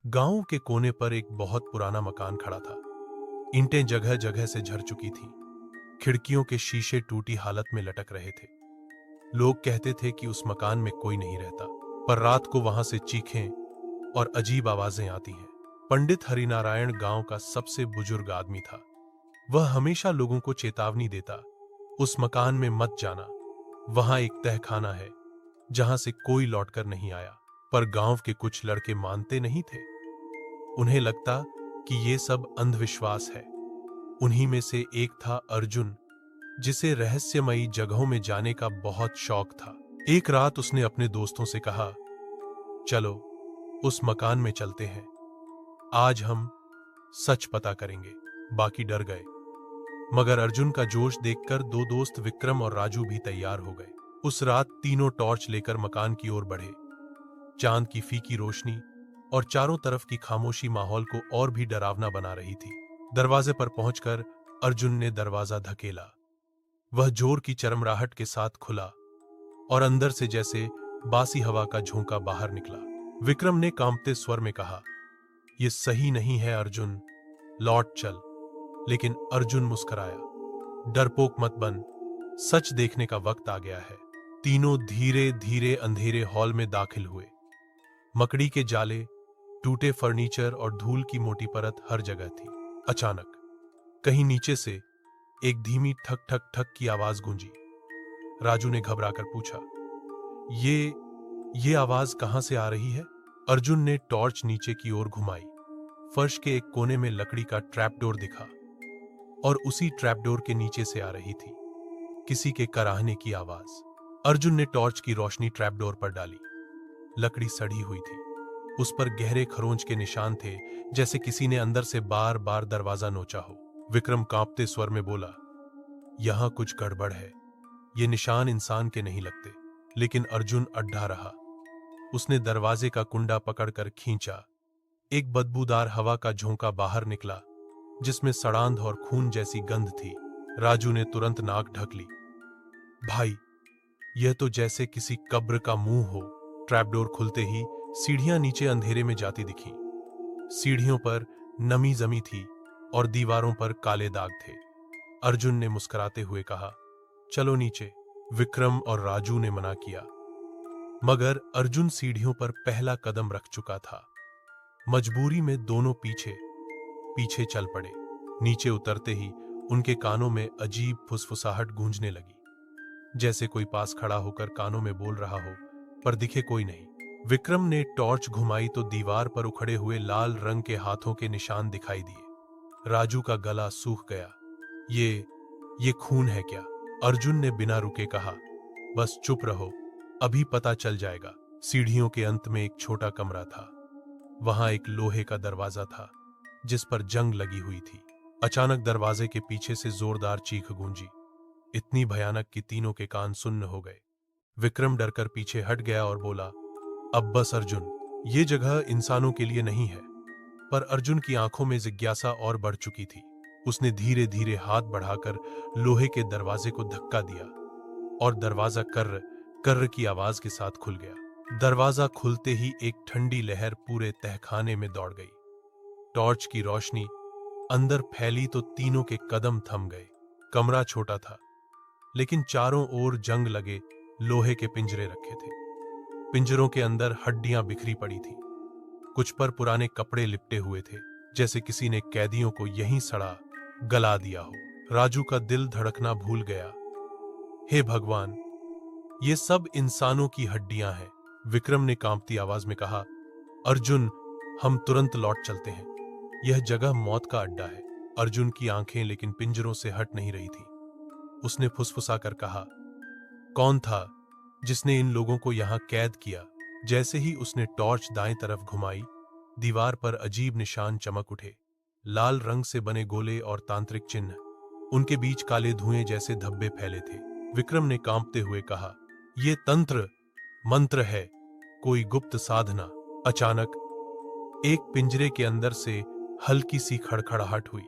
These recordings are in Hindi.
गांव के कोने पर एक बहुत पुराना मकान खड़ा था। ईंटें जगह जगह से झर चुकी थीं। खिड़कियों के शीशे टूटी हालत में लटक रहे थे। लोग कहते थे कि उस मकान में कोई नहीं रहता, पर रात को वहां से चीखें और अजीब आवाजें आती हैं। पंडित हरिनारायण गांव का सबसे बुजुर्ग आदमी था। वह हमेशा लोगों को चेतावनी देता, उस मकान में मत जाना, वहां एक तहखाना है जहां से कोई लौटकर नहीं आया। पर गांव के कुछ लड़के मानते नहीं थे। उन्हें लगता कि ये सब अंधविश्वास है। उन्हीं में से एक था अर्जुन, जिसे रहस्यमयी जगहों में जाने का बहुत शौक था। एक रात उसने अपने दोस्तों से कहा, चलो उस मकान में चलते हैं, आज हम सच पता करेंगे। बाकी डर गए, मगर अर्जुन का जोश देखकर दो दोस्त विक्रम और राजू भी तैयार हो गए। उस रात तीनों टॉर्च लेकर मकान की ओर बढ़े। चांद की फीकी रोशनी और चारों तरफ की खामोशी माहौल को और भी डरावना बना रही थी। दरवाजे पर पहुंचकर अर्जुन ने दरवाजा धकेला। वह जोर की चरमराहट के साथ खुला और अंदर से जैसे बासी हवा का झोंका बाहर निकला। विक्रम ने कांपते स्वर में कहा, यह सही नहीं है अर्जुन, लौट चल। लेकिन अर्जुन मुस्कुराया, डरपोक मत बन, सच देखने का वक्त आ गया है। तीनों धीरे धीरे अंधेरे हॉल में दाखिल हुए। मकड़ी के जाले, टूटे फर्नीचर और धूल की मोटी परत हर जगह थी। अचानक कहीं नीचे से एक धीमी ठक ठक ठक की आवाज गूंजी। राजू ने घबराकर पूछा, ये आवाज कहां से आ रही है? अर्जुन ने टॉर्च नीचे की ओर घुमाई। फर्श के एक कोने में लकड़ी का ट्रैपडोर दिखा और उसी ट्रैपडोर के नीचे से आ रही थी किसी के कराहने की आवाज। अर्जुन ने टॉर्च की रोशनी ट्रैपडोर पर डाली। लकड़ी सड़ी हुई थी, उस पर गहरे खरोंच के निशान थे, जैसे किसी ने अंदर से बार बार दरवाजा नोचा हो। विक्रम कांपते स्वर में बोला, यहां कुछ गड़बड़ है, ये निशान इंसान के नहीं लगते। लेकिन अर्जुन अड्डा रहा। उसने दरवाजे का कुंडा पकड़कर खींचा। एक बदबूदार हवा का झोंका बाहर निकला, जिसमें सड़ांध और खून जैसी गंध थी। राजू ने तुरंत नाक ढक ली। भाई, यह तो जैसे किसी कब्र का मुंह हो। ट्रैपडोर खुलते ही सीढ़ियां नीचे अंधेरे में जाती दिखीं। सीढ़ियों पर नमी जमी थी और दीवारों पर काले दाग थे। अर्जुन ने मुस्कुराते हुए कहा, चलो नीचे। विक्रम और राजू ने मना किया, मगर अर्जुन सीढ़ियों पर पहला कदम रख चुका था। मजबूरी में दोनों पीछे पीछे चल पड़े। नीचे उतरते ही उनके कानों में अजीब फुसफुसाहट गूंजने लगी, जैसे कोई पास खड़ा होकर कानों में बोल रहा हो, पर दिखे कोई नहीं। विक्रम ने टॉर्च घुमाई तो दीवार पर उखड़े हुए लाल रंग के हाथों के निशान दिखाई दिए। राजू का गला सूख गया। ये खून है क्या? अर्जुन ने बिना रुके कहा, बस चुप रहो, अभी पता चल जाएगा। सीढ़ियों के अंत में एक छोटा कमरा था। वहां एक लोहे का दरवाजा था, जिस पर जंग लगी हुई थी। अचानक दरवाजे के पीछे से जोरदार चीख गूंजी, इतनी भयानक कि तीनों के कान सुन्न हो गए। विक्रम डरकर पीछे हट गया और बोला, अब बस अर्जुन, ये जगह इंसानों के लिए नहीं है। पर अर्जुन की आंखों में जिज्ञासा और बढ़ चुकी थी। उसने धीरे धीरे हाथ बढ़ाकर लोहे के दरवाजे को धक्का दिया और दरवाजा कर्र कर्र की आवाज के साथ खुल गया। दरवाजा खुलते ही एक ठंडी लहर पूरे तहखाने में दौड़ गई। टॉर्च की रोशनी अंदर फैली तो तीनों के कदम थम गए। कमरा छोटा था, लेकिन चारों ओर जंग लगे लोहे के पिंजरे रखे थे। पिंजरों के अंदर हड्डियां बिखरी पड़ी थीं। कुछ पर पुराने कपड़े लिपटे हुए थे, जैसे किसी ने कैदियों को यहीं सड़ा गला दिया हो। राजू का दिल धड़कना भूल गया। हे भगवान, ये सब इंसानों की हड्डियां हैं। विक्रम ने कांपती आवाज में कहा, अर्जुन, हम तुरंत लौट चलते हैं, यह जगह मौत का अड्डा है। अर्जुन की आंखें लेकिन पिंजरों से हट नहीं रही थी। उसने फुसफुसाकर कहा, कौन था जिसने इन लोगों को यहां कैद किया? जैसे ही उसने टॉर्च दाएं तरफ घुमाई, दीवार पर अजीब निशान चमक उठे। लाल रंग से बने गोले और तांत्रिक चिन्ह, उनके बीच काले धुएं जैसे धब्बे फैले थे। विक्रम ने कांपते हुए कहा, यह तंत्र मंत्र है, कोई गुप्त साधना। अचानक एक पिंजरे के अंदर से हल्की सी खड़खड़ाहट हुई।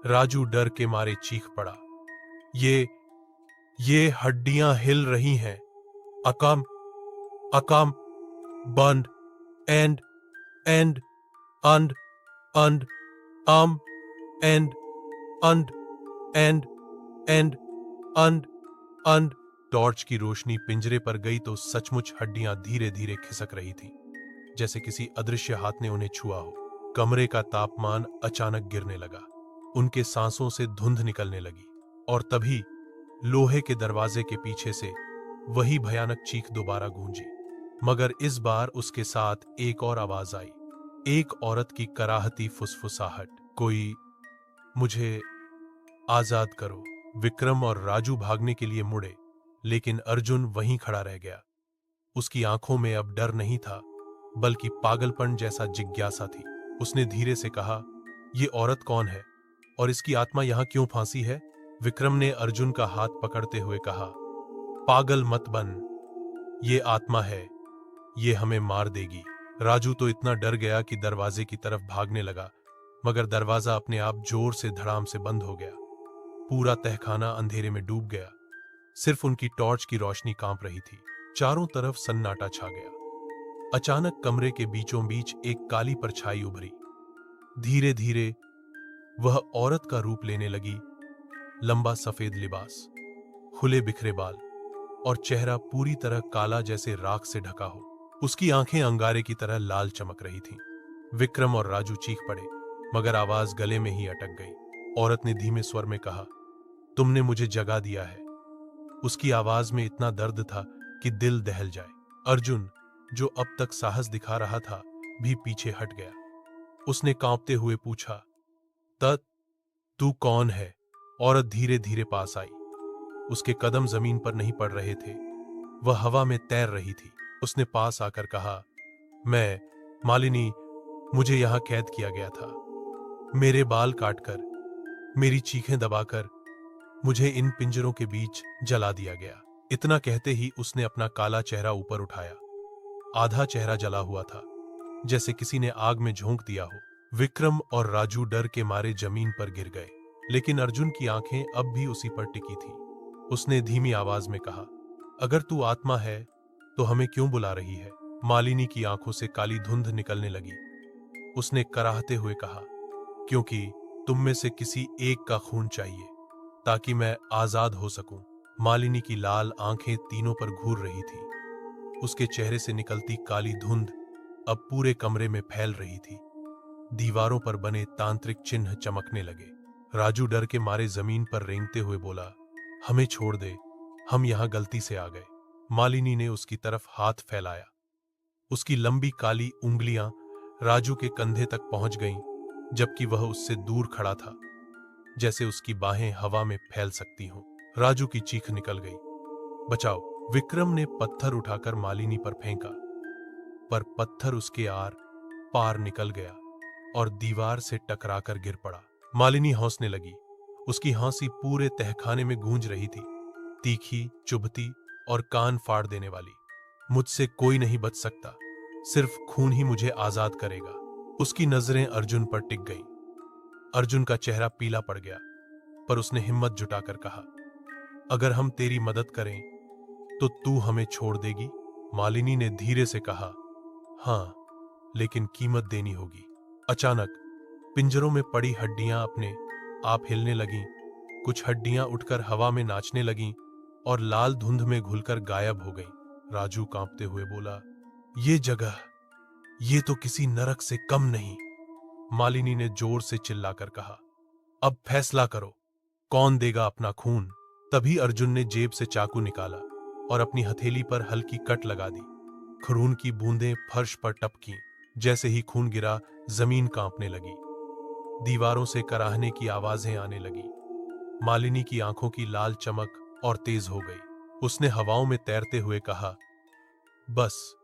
राजू डर के मारे चीख पड़ा, ये हड्डियां हिल रही हैं। अकाम अकाम बंद and and and and and and and and and torch की रोशनी पिंजरे पर गई तो सचमुच हड्डियां धीरे धीरे खिसक रही थी, जैसे किसी अदृश्य हाथ ने उन्हें छुआ हो। कमरे का तापमान अचानक गिरने लगा, उनके सांसों से धुंध निकलने लगी और तभी लोहे के दरवाजे के पीछे से वही भयानक चीख दोबारा गूंजी, मगर इस बार उसके साथ एक और आवाज आई, एक औरत की कराहती फुसफुसाहट, कोई मुझे आजाद करो। विक्रम और राजू भागने के लिए मुड़े, लेकिन अर्जुन वहीं खड़ा रह गया। उसकी आंखों में अब डर नहीं था, बल्कि पागलपन जैसा जिज्ञासा थी। उसने धीरे से कहा, ये औरत कौन है और इसकी आत्मा यहां क्यों फांसी है? विक्रम ने अर्जुन का हाथ पकड़ते हुए कहा, पागल मत बन, ये आत्मा है, ये हमें मार देगी। राजू तो इतना डर गया कि दरवाजे की तरफ भागने लगा, मगर दरवाजा अपने आप जोर से धड़ाम से बंद हो गया। पूरा तहखाना अंधेरे में डूब गया, सिर्फ उनकी टॉर्च की रोशनी कांप रही थी। चारों तरफ सन्नाटा छा गया। अचानक कमरे के बीचों बीच एक काली परछाई उभरी। धीरे धीरे वह औरत का रूप लेने लगी। लंबा सफेद लिबास, खुले बिखरे बाल और चेहरा पूरी तरह काला जैसे राख से ढका हो। उसकी आंखें अंगारे की तरह लाल चमक रही थीं। विक्रम और राजू चीख पड़े, मगर आवाज गले में ही अटक गई। औरत ने धीमे स्वर में कहा, तुमने मुझे जगा दिया है। उसकी आवाज में इतना दर्द था कि दिल दहल जाए। अर्जुन, जो अब तक साहस दिखा रहा था, भी पीछे हट गया। उसने कांपते हुए पूछा, तू कौन है? औरत धीरे धीरे पास आई। उसके कदम जमीन पर नहीं पड़ रहे थे, वह हवा में तैर रही थी। उसने पास आकर कहा, मैं मालिनी, मुझे यहां कैद किया गया था। मेरे बाल काटकर, मेरी चीखें दबाकर मुझे इन पिंजरों के बीच जला दिया गया। इतना कहते ही उसने अपना काला चेहरा ऊपर उठाया। आधा चेहरा जला हुआ था, जैसे किसी ने आग में झोंक दिया हो। विक्रम और राजू डर के मारे जमीन पर गिर गए, लेकिन अर्जुन की आंखें अब भी उसी पर टिकी थीं। उसने धीमी आवाज में कहा, अगर तू आत्मा है तो हमें क्यों बुला रही है? मालिनी की आंखों से काली धुंध निकलने लगी। उसने कराहते हुए कहा, क्योंकि तुम में से किसी एक का खून चाहिए ताकि मैं आजाद हो सकूं। मालिनी की लाल आंखें तीनों पर घूर रही थीं। उसके चेहरे से निकलती काली धुंध अब पूरे कमरे में फैल रही थी। दीवारों पर बने तांत्रिक चिन्ह चमकने लगे। राजू डर के मारे जमीन पर रेंगते हुए बोला, हमें छोड़ दे, हम यहां गलती से आ गए। मालिनी ने उसकी तरफ हाथ फैलाया। उसकी लंबी काली उंगलियां राजू के कंधे तक पहुंच गईं, जबकि वह उससे दूर खड़ा था, जैसे उसकी बाहें हवा में फैल सकती हों। राजू की चीख निकल गई, बचाओ। विक्रम ने पत्थर उठाकर मालिनी पर फेंका, पर पत्थर उसके आर पार निकल गया और दीवार से टकराकर गिर पड़ा। मालिनी हंसने लगी। उसकी हंसी पूरे तहखाने में गूंज रही थी, तीखी, चुभती और कान फाड़ देने वाली। मुझसे कोई नहीं बच सकता, सिर्फ खून ही मुझे आजाद करेगा। उसकी नजरें अर्जुन पर टिक गईं। अर्जुन का चेहरा पीला पड़ गया, पर उसने हिम्मत जुटाकर कहा, अगर हम तेरी मदद करें तो तू हमें छोड़ देगी? मालिनी ने धीरे से कहा, हां, लेकिन कीमत देनी होगी। अचानक पिंजरों में पड़ी हड्डियां अपने आप हिलने लगीं। कुछ हड्डियां उठकर हवा में नाचने लगीं और लाल धुंध में घुलकर गायब हो गईं। राजू कांपते हुए बोला, ये जगह, ये तो किसी नरक से कम नहीं। मालिनी ने जोर से चिल्लाकर कहा, अब फैसला करो, कौन देगा अपना खून? तभी अर्जुन ने जेब से चाकू निकाला और अपनी हथेली पर हल्की कट लगा दी। खून की बूंदें फर्श पर टपकीं। जैसे ही खून गिरा, जमीन कांपने लगी। दीवारों से कराहने की आवाजें आने लगी। मालिनी की आंखों की लाल चमक और तेज हो गई। उसने हवाओं में तैरते हुए कहा, बस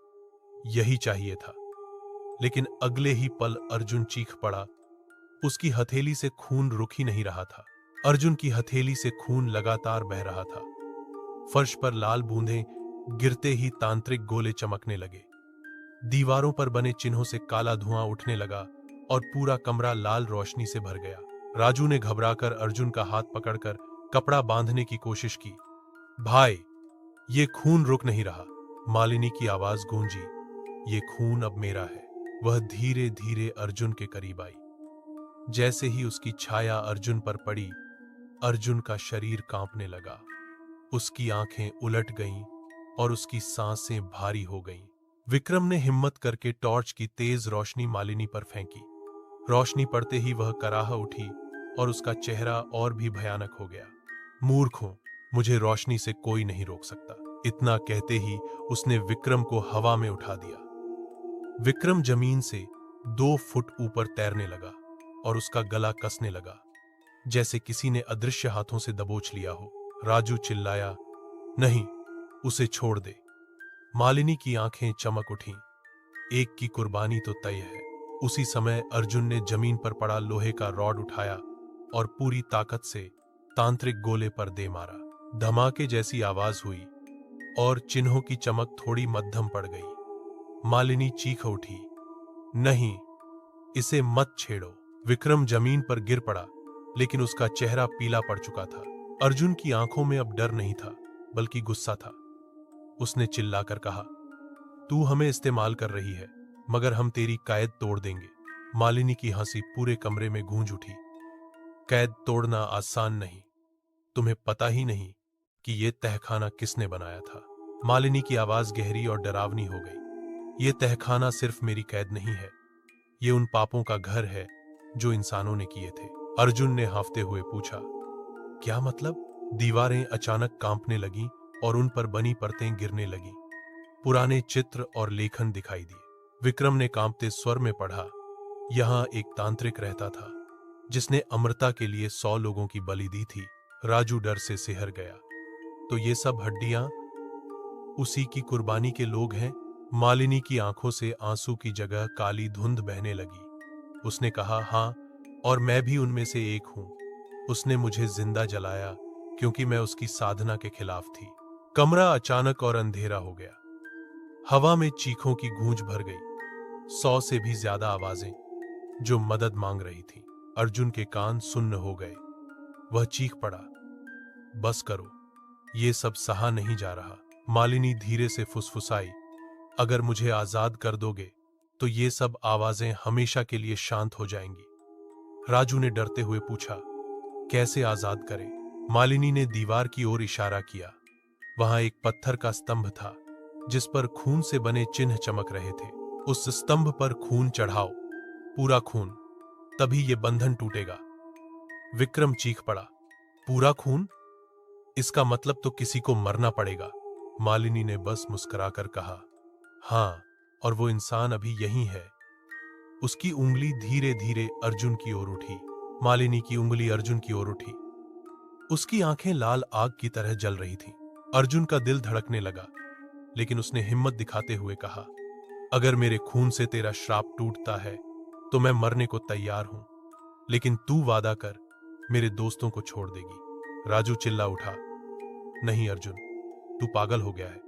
यही चाहिए था। लेकिन अगले ही पल अर्जुन चीख पड़ा। उसकी हथेली से खून रुक ही नहीं रहा था। अर्जुन की हथेली से खून लगातार बह रहा था। फर्श पर लाल बूंदें गिरते ही तांत्रिक गोले चमकने लगे। दीवारों पर बने चिन्हों से काला धुआं उठने लगा और पूरा कमरा लाल रोशनी से भर गया। राजू ने घबराकर अर्जुन का हाथ पकड़कर कपड़ा बांधने की कोशिश की। भाई, ये खून रुक नहीं रहा। मालिनी की आवाज गूंजी, ये खून अब मेरा है। वह धीरे धीरे अर्जुन के करीब आई। जैसे ही उसकी छाया अर्जुन पर पड़ी, अर्जुन का शरीर कांपने लगा। उसकी आंखें उलट गईं और उसकी सांसें भारी हो गईं। विक्रम ने हिम्मत करके टॉर्च की तेज रोशनी मालिनी पर फेंकी। रोशनी पड़ते ही वह कराह उठी और उसका चेहरा और भी भयानक हो गया। मूर्ख हूं, मुझे रोशनी से कोई नहीं रोक सकता। इतना कहते ही उसने विक्रम को हवा में उठा दिया। विक्रम जमीन से 2 फुट ऊपर तैरने लगा और उसका गला कसने लगा, जैसे किसी ने अदृश्य हाथों से दबोच लिया हो। राजू चिल्लाया, नहीं, उसे छोड़ दे। मालिनी की आंखें चमक उठीं। एक की कुर्बानी तो तय है। उसी समय अर्जुन ने जमीन पर पड़ा लोहे का रॉड उठाया और पूरी ताकत से तांत्रिक गोले पर दे मारा। धमाके जैसी आवाज हुई और चिन्हों की चमक थोड़ी मध्यम पड़ गई। मालिनी चीख उठी, नहीं, इसे मत छेड़ो। विक्रम जमीन पर गिर पड़ा, लेकिन उसका चेहरा पीला पड़ चुका था। अर्जुन की आंखों में अब डर नहीं था, बल्कि गुस्सा था। उसने चिल्लाकर कहा, तू हमें इस्तेमाल कर रही है, मगर हम तेरी कैद तोड़ देंगे। मालिनी की हंसी पूरे कमरे में गूंज उठी। कैद तोड़ना आसान नहीं। तुम्हें पता ही नहीं कि यह तहखाना किसने बनाया था। मालिनी की आवाज गहरी और डरावनी हो गई। यह तहखाना सिर्फ मेरी कैद नहीं है, ये उन पापों का घर है जो इंसानों ने किए थे। अर्जुन ने हांफते हुए पूछा, क्या मतलब? दीवारें अचानक कांपने लगीं और उन पर बनी परतें गिरने लगीं। पुराने चित्र और लेखन दिखाई दिए। विक्रम ने कांपते स्वर में पढ़ा, यहां एक तांत्रिक रहता था जिसने अमरता के लिए 100 लोगों की बलि दी थी। राजू डर से सिहर गया। तो ये सब हड्डियां उसी की कुर्बानी के लोग हैं? मालिनी की आंखों से आंसू की जगह काली धुंध बहने लगी। उसने कहा, हां, और मैं भी उनमें से एक हूं। उसने मुझे जिंदा जलाया क्योंकि मैं उसकी साधना के खिलाफ थी। कमरा अचानक और अंधेरा हो गया। हवा में चीखों की गूंज भर गई। 100 से भी ज्यादा आवाजें जो मदद मांग रही थीं। अर्जुन के कान सुन्न हो गए। वह चीख पड़ा, बस करो, ये सब सहा नहीं जा रहा। मालिनी धीरे से फुसफुसाई, अगर मुझे आजाद कर दोगे तो ये सब आवाजें हमेशा के लिए शांत हो जाएंगी। राजू ने डरते हुए पूछा, कैसे आजाद करें? मालिनी ने दीवार की ओर इशारा किया। वहां एक पत्थर का स्तंभ था जिस पर खून से बने चिन्ह चमक रहे थे। उस स्तंभ पर खून चढ़ाओ, पूरा खून, तभी ये बंधन टूटेगा। विक्रम चीख पड़ा, पूरा खून? इसका मतलब तो किसी को मरना पड़ेगा। मालिनी ने बस मुस्कुराकर कहा, हां, और वो इंसान अभी यही है। उसकी उंगली धीरे धीरे अर्जुन की ओर उठी। मालिनी की उंगली अर्जुन की ओर उठी। उसकी आंखें लाल आग की तरह जल रही थीं। अर्जुन का दिल धड़कने लगा, लेकिन उसने हिम्मत दिखाते हुए कहा, अगर मेरे खून से तेरा श्राप टूटता है तो मैं मरने को तैयार हूं, लेकिन तू वादा कर मेरे दोस्तों को छोड़ देगी। राजू चिल्ला उठा, नहीं अर्जुन, तू पागल हो गया है।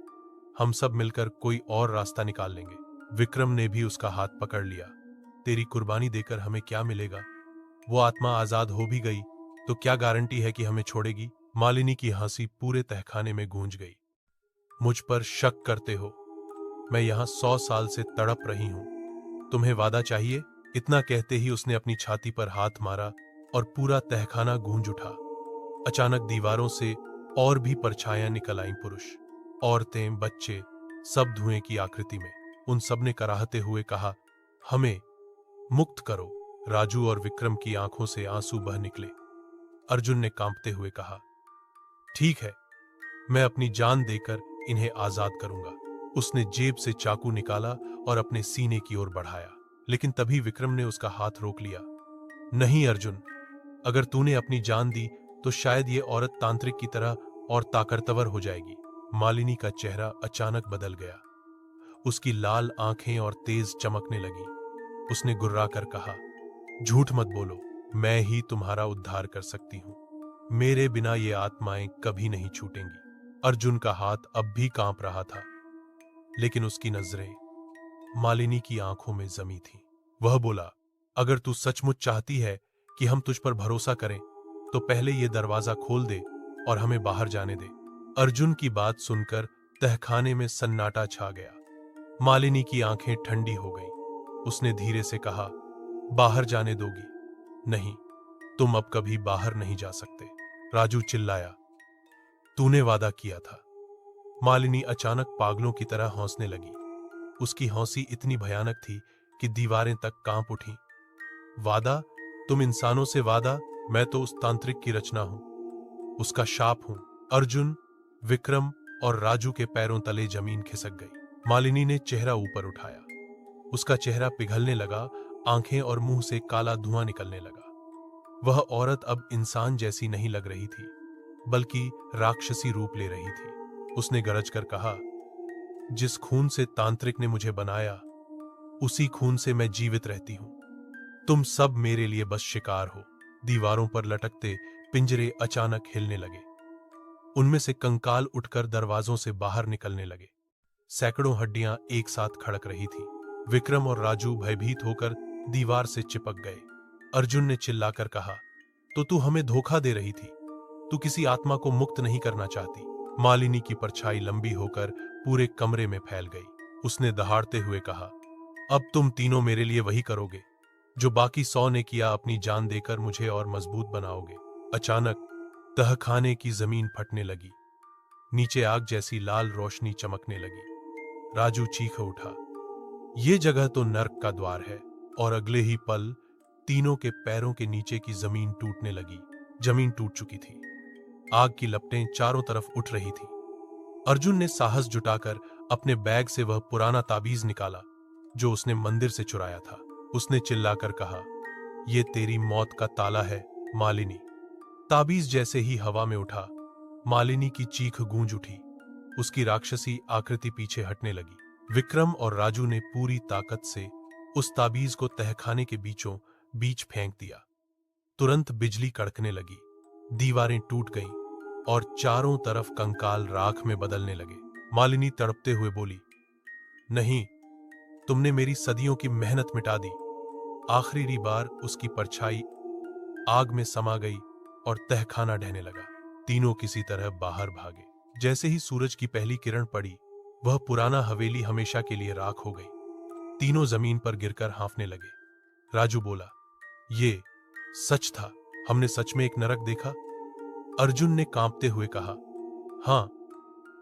हम सब मिलकर कोई और रास्ता निकाल लेंगे। विक्रम ने भी उसका हाथ पकड़ लिया। तेरी कुर्बानी देकर हमें क्या मिलेगा? वो आत्मा आजाद हो भी गई तो क्या गारंटी है कि हमें छोड़ेगी? मालिनी की हंसी पूरे तहखाने में गूंज गई। मुझ पर शक करते हो? मैं यहां 100 साल से तड़प रही हूं। तुम्हें वादा चाहिए? इतना कहते ही उसने अपनी छाती पर हाथ मारा और पूरा तहखाना गूंज उठा। अचानक दीवारों से और भी परछाइयां निकल आईं। पुरुष, औरतें, बच्चे, सब धुएं की आकृति में। उन सब ने कराहते हुए कहा, हमें मुक्त करो। राजू और विक्रम की आंखों से आंसू बह निकले। अर्जुन ने कांपते हुए कहा, ठीक है, मैं अपनी जान देकर इन्हें आजाद करूंगा। उसने जेब से चाकू निकाला और अपने सीने की ओर बढ़ाया, लेकिन तभी विक्रम ने उसका हाथ रोक लिया। नहीं अर्जुन, अगर तूने अपनी जान दी तो शायद ये औरत तांत्रिक की तरह और ताकतवर हो जाएगी। मालिनी का चेहरा अचानक बदल गया। उसकी लाल आंखें और तेज चमकने लगी। उसने गुर्रा कर कहा, झूठ मत बोलो, मैं ही तुम्हारा उद्धार कर सकती हूं। मेरे बिना ये आत्माएं कभी नहीं छूटेंगी। अर्जुन का हाथ अब भी कांप रहा था, लेकिन उसकी नजरें मालिनी की आंखों में जमी थीं। वह बोला, अगर तू सचमुच चाहती है कि हम तुझ पर भरोसा करें तो पहले ये दरवाजा खोल दे और हमें बाहर जाने दे। अर्जुन की बात सुनकर तहखाने में सन्नाटा छा गया। मालिनी की आंखें ठंडी हो गईं। उसने धीरे से कहा, बाहर जाने दोगी? नहीं, तुम अब कभी बाहर नहीं जा सकते। राजू चिल्लाया, तूने वादा किया था। मालिनी अचानक पागलों की तरह हंसने लगी। उसकी हंसी इतनी भयानक थी कि दीवारें तक कांप उठीं। वादा? तुम इंसानों से वादा? मैं तो उस तांत्रिक की रचना हूं, उसका शाप हूं। अर्जुन, विक्रम और राजू के पैरों तले जमीन खिसक गई। मालिनी ने चेहरा ऊपर उठाया। उसका चेहरा पिघलने लगा, आंखें और मुंह से काला धुआं निकलने लगा। वह औरत अब इंसान जैसी नहीं लग रही थी, बल्कि राक्षसी रूप ले रही थी। उसने गरज कर कहा, जिस खून से तांत्रिक ने मुझे बनाया, उसी खून से मैं जीवित रहती हूं। तुम सब मेरे लिए बस शिकार हो। दीवारों पर लटकते पिंजरे अचानक हिलने लगे। उनमें से कंकाल उठकर दरवाजों से बाहर निकलने लगे। सैकड़ों हड्डियां एक साथ खड़क रही थी। विक्रम और राजू भयभीत होकर दीवार से चिपक गए। अर्जुन ने चिल्लाकर कहा, तो तू हमें धोखा दे रही थी। तू किसी आत्मा को मुक्त नहीं करना चाहती। मालिनी की परछाई लंबी होकर पूरे कमरे में फैल गई। उसने दहाड़ते हुए कहा, अब तुम तीनों मेरे लिए वही करोगे जो बाकी 100 ने किया, अपनी जान देकर मुझे और मजबूत बनाओगे। अचानक तहखाने की जमीन फटने लगी। नीचे आग जैसी लाल रोशनी चमकने लगी। राजू चीख उठा, ये जगह तो नर्क का द्वार है। और अगले ही पल तीनों के पैरों के नीचे की जमीन टूटने लगी। जमीन टूट चुकी थी। आग की लपटें चारों तरफ उठ रही थी। अर्जुन ने साहस जुटाकर अपने बैग से वह पुराना ताबीज निकाला जो उसने मंदिर से चुराया था। उसने चिल्लाकर कहा, यह तेरी मौत का ताला है मालिनी। ताबीज जैसे ही हवा में उठा, मालिनी की चीख गूंज उठी। उसकी राक्षसी आकृति पीछे हटने लगी। विक्रम और राजू ने पूरी ताकत से उस ताबीज को तहखाने के बीचों बीच फेंक दिया। तुरंत बिजली कड़कने लगी, दीवारें टूट गईं और चारों तरफ कंकाल राख में बदलने लगे। मालिनी तड़पते हुए बोली, नहीं, तुमने मेरी सदियों की मेहनत मिटा दी। आखिरी बार उसकी परछाई आग में समा गई और तहखाना ढहने लगा। तीनों किसी तरह बाहर भागे। जैसे ही सूरज की पहली किरण पड़ी, वह पुराना हवेली हमेशा के लिए राख हो गई। तीनों जमीन पर गिरकर हाँफने लगे। राजू बोला, ये सच था, हमने सच में एक नरक देखा। अर्जुन ने कांपते हुए कहा, हां,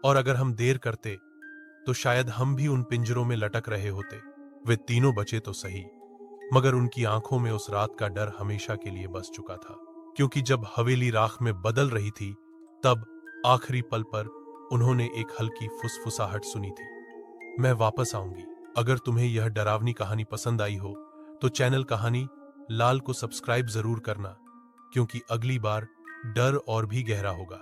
और अगर हम देर करते तो शायद हम भी उन पिंजरों में लटक रहे होते। वे तीनों बचे तो सही, मगर उनकी आंखों में उस रात का डर हमेशा के लिए बस चुका था। क्योंकि जब हवेली राख में बदल रही थी, तब आखिरी पल पर उन्होंने एक हल्की फुसफुसाहट सुनी थी, मैं वापस आऊंगी। अगर तुम्हें यह डरावनी कहानी पसंद आई हो तो चैनल कहानी लाल को सब्सक्राइब जरूर करना, क्योंकि अगली बार डर और भी गहरा होगा।